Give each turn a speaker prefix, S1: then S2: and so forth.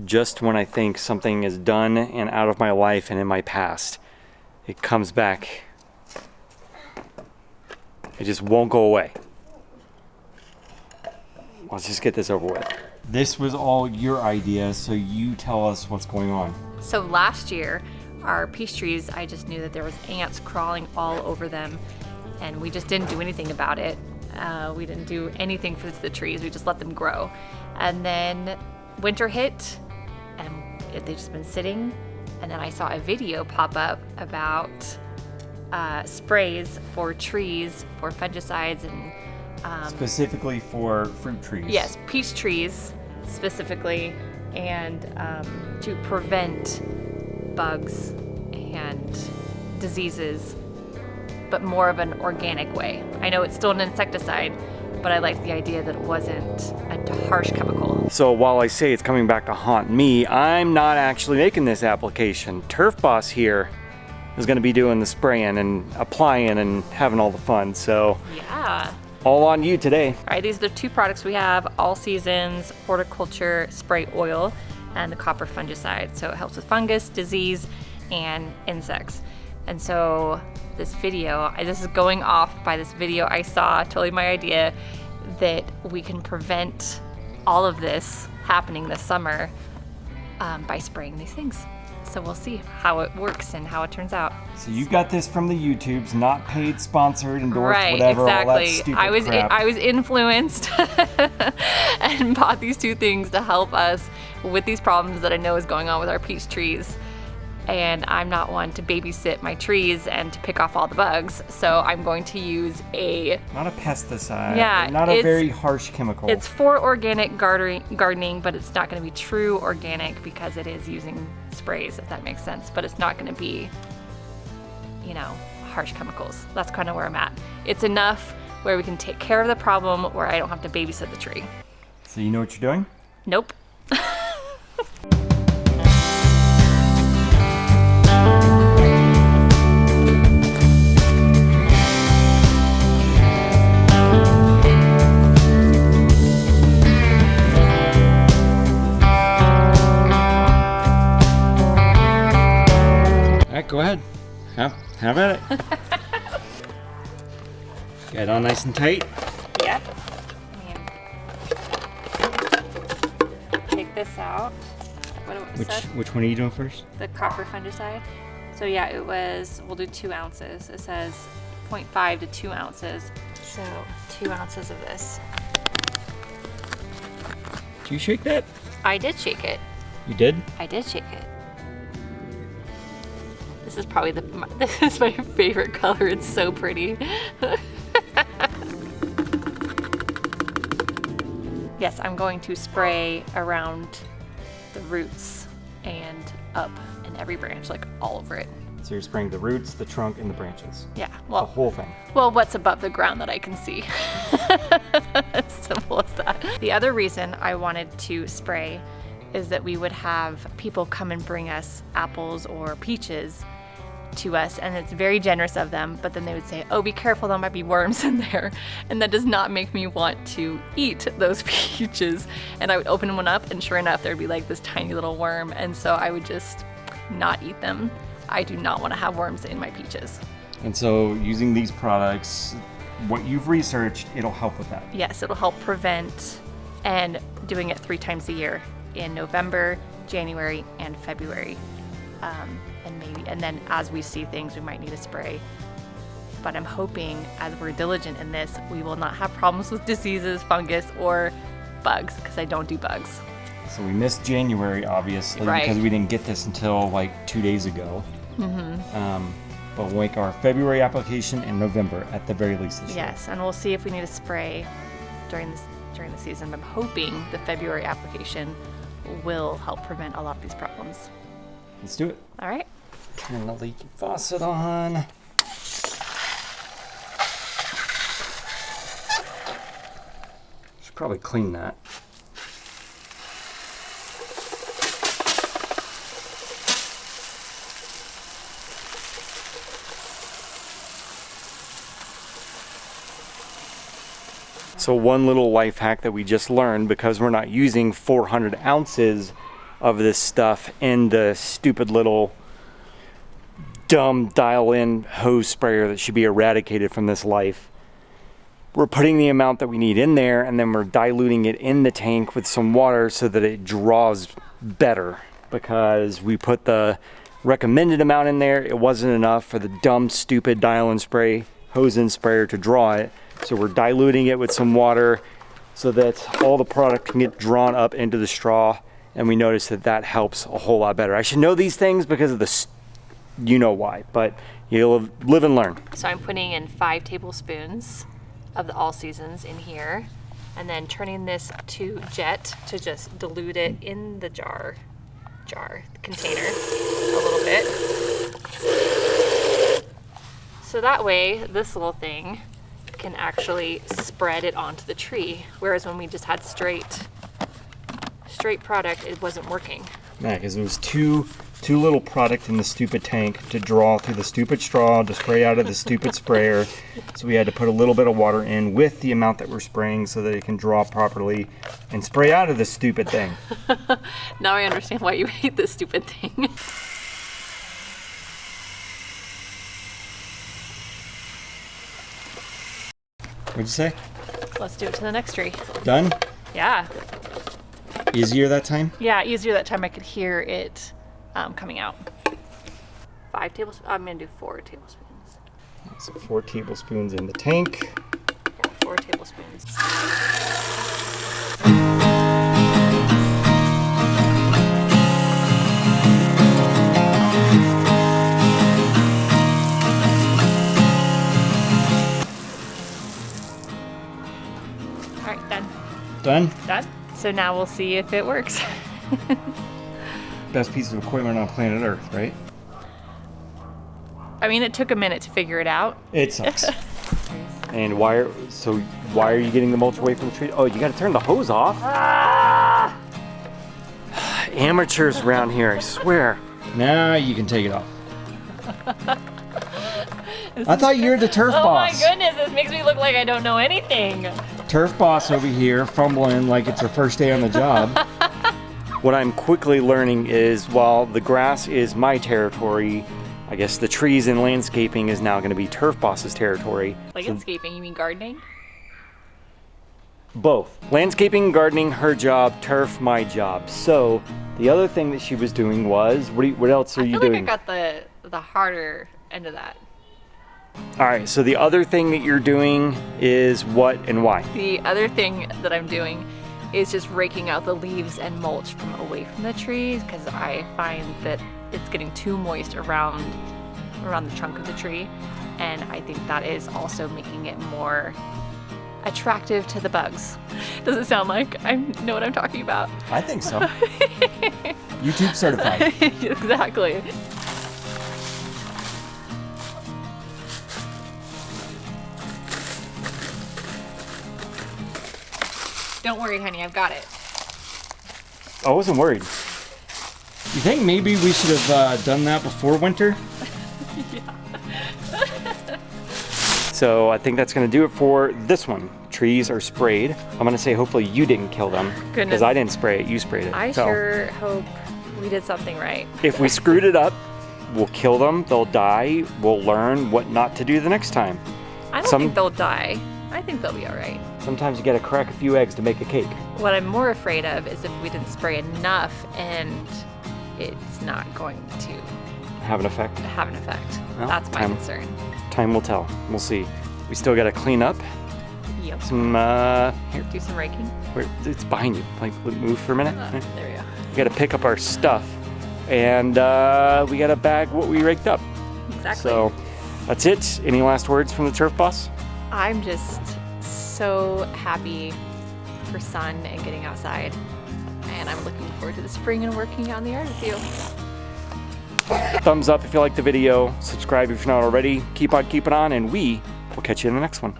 S1: just when I think something is done and out of my life and in my past, it comes back. It just won't go away. Let's just get this over with. This was all your idea, so you tell us what's going on.
S2: So last year, our peach trees, I just knew that there was ants crawling all over them, and we just didn't do anything about it. We didn't do anything for the trees. We just let them grow. And then winter hit, and they've just been sitting. And then I saw a video pop up about sprays for trees, for fungicides, and
S1: specifically for fruit trees.
S2: yes, peach trees specifically, and to prevent bugs and diseases, but more of an organic way. I know it's still an insecticide, but I like the idea that it wasn't a harsh chemical.
S1: So while I say it's coming back to haunt me, I'm not actually making this application. Turf Boss here is going to be doing the spraying and applying and having all the fun. So
S2: Yeah.
S1: all on you today.
S2: All right, these are the two products we have: All Seasons Horticulture Spray Oil and the Cooper Fungicide. So it helps with fungus, disease, and insects. And so this is going off by this video I saw, totally my idea, that we can prevent all of this happening this summer by spraying these things. So we'll see how it works and how it turns out.
S1: So you got this from the YouTubes, not paid, sponsored, endorsed,
S2: Right,
S1: whatever, all that
S2: exactly.
S1: stupid
S2: I
S1: crap.
S2: was influenced and bought these two things to help us with these problems that I know is going on with our peach trees. And I'm not one to babysit my trees and to pick off all the bugs, so I'm going to use
S1: Not a pesticide,
S2: Yeah,
S1: not a
S2: it's-
S1: very harsh chemical.
S2: it's for organic gardening, but it's not going to be true organic because it is using sprays, if that makes sense. But it's not going to be, harsh chemicals. That's kind of where I'm at. It's enough where we can take care of the problem where I don't have to babysit the tree.
S1: So you know what you're doing?
S2: Nope.
S1: All right, go ahead. Have at it. Get it on nice and tight.
S2: Yep. Take this out.
S1: Which one are you doing first?
S2: The Cooper Fungicide. So yeah, we'll do 2 ounces. It says 0.5 to 2 ounces. So 2 ounces of this.
S1: Did you shake that?
S2: I did shake it.
S1: You did?
S2: I did shake it. This is probably this is my favorite color. It's so pretty. Yes, I'm going to spray around the roots and up in every branch, like all over it.
S1: So you're spraying the roots, the trunk, and the branches.
S2: Yeah,
S1: The
S2: well,
S1: whole thing.
S2: what's above the ground that I can see. As simple as that. The other reason I wanted to spray is that we would have people come and bring us apples or peaches to us, and it's very generous of them, but then they would say, oh, be careful, there might be worms in there. And that does not make me want to eat those peaches. And I would open one up, and sure enough, there'd be like this tiny little worm, and so I would just not eat them. I do not want to have worms in my peaches.
S1: And so using these products, what you've researched, it'll help with that.
S2: Yes, it'll help prevent, and doing it 3 times a year in November, January, and February. And then as we see things, we might need a spray. But I'm hoping, as we're diligent in this, we will not have problems with diseases, fungus, or bugs, because I don't do bugs.
S1: So we missed January, obviously,
S2: Right.
S1: because we didn't get this until like 2 days ago. But we'll make our February application in November at the very least this year.
S2: Yes, and we'll see if we need a spray during the season. I'm hoping the February application will help prevent a lot of these problems.
S1: Let's do it.
S2: All right.
S1: Turn the leaky faucet on. Should probably clean that. So one little life hack that we just learned, because we're not using 400 ounces of this stuff in the stupid little dumb dial-in hose sprayer that should be eradicated from this life. We're putting the amount that we need in there, and then we're diluting it in the tank with some water so that it draws better, because we put the recommended amount in there. It wasn't enough for the dumb, stupid dial-in spray hose-in sprayer to draw it. So we're diluting it with some water so that all the product can get drawn up into the straw, and we notice that that helps a whole lot better. I should know these things because of the, you know why, but you'll live and learn.
S2: So I'm putting in 5 tablespoons of the all seasons in here, and then turning this to jet to just dilute it in the container a little bit. So that way this little thing can actually spread it onto the tree, whereas when we just had straight product, it wasn't working.
S1: Yeah, because it was too little product in the stupid tank to draw through the stupid straw to spray out of the stupid sprayer. So we had to put a little bit of water in with the amount that we're spraying so that it can draw properly and spray out of this stupid thing.
S2: Now I understand why you hate this stupid thing.
S1: What'd you say?
S2: Let's do it to the next tree.
S1: Done?
S2: Yeah.
S1: Easier that time?
S2: Yeah, easier that time. I could hear it coming out. 5 tablespoons. I'm gonna do 4 tablespoons.
S1: So 4 tablespoons in the tank.
S2: Yeah, 4 tablespoons. All right, done.
S1: Done?
S2: Done. So now we'll see if it works.
S1: Best piece of equipment on planet Earth, right?
S2: I mean, it took a minute to figure it out.
S1: It sucks. And why are you getting the mulch away from the tree? Oh, you got to turn the hose off. Ah! Amateurs around here, I swear. Now you can take it off. I thought you were the turf boss.
S2: Oh my goodness, this makes me look like I don't know anything.
S1: Turf boss over here fumbling like it's her first day on the job. What I'm quickly learning is, while the grass is my territory, I guess the trees and landscaping is now going to be Turf Boss's territory.
S2: Landscaping, you mean gardening?
S1: Both. Landscaping, gardening, her job, turf, my job. So the other thing that she was doing was, what else are you doing?
S2: I feel like I got the harder end of that.
S1: All right, so the other thing that you're doing is what and why?
S2: The other thing that I'm doing is just raking out the leaves and mulch from away from the trees, because I find that it's getting too moist around the trunk of the tree, and I think that is also making it more attractive to the bugs. Does it sound like I know what I'm talking about?
S1: I think so. YouTube certified.
S2: Exactly. Don't worry, honey, I've got it.
S1: I wasn't worried. You think maybe we should have done that before winter?
S2: Yeah.
S1: So I think that's going to do it for this one. Trees are sprayed. I'm going to say hopefully you didn't kill them.
S2: Goodness.
S1: Because I didn't spray it, you sprayed it.
S2: I sure hope we did something right.
S1: If we screwed it up, we'll kill them, they'll die, we'll learn what not to do the next time.
S2: I don't think they'll die. I think they'll be all right.
S1: Sometimes you gotta crack a few eggs to make a cake.
S2: What I'm more afraid of is if we didn't spray enough and it's not going to
S1: Have an effect?
S2: Well, that's my concern.
S1: Time will tell. We'll see. We still gotta clean up.
S2: Yep.
S1: Some, here.
S2: Do some raking.
S1: Wait, it's behind you. Like, move for a minute.
S2: There we go.
S1: We gotta pick up our stuff. And we gotta bag what we raked up.
S2: Exactly.
S1: So, that's it. Any last words from the Turf Boss?
S2: I'm just so happy for sun and getting outside, and I'm looking forward to the spring and working out in the yard with you.
S1: Thumbs up if you liked the video, subscribe if you're not already, keep on keeping on, and we will catch you in the next one.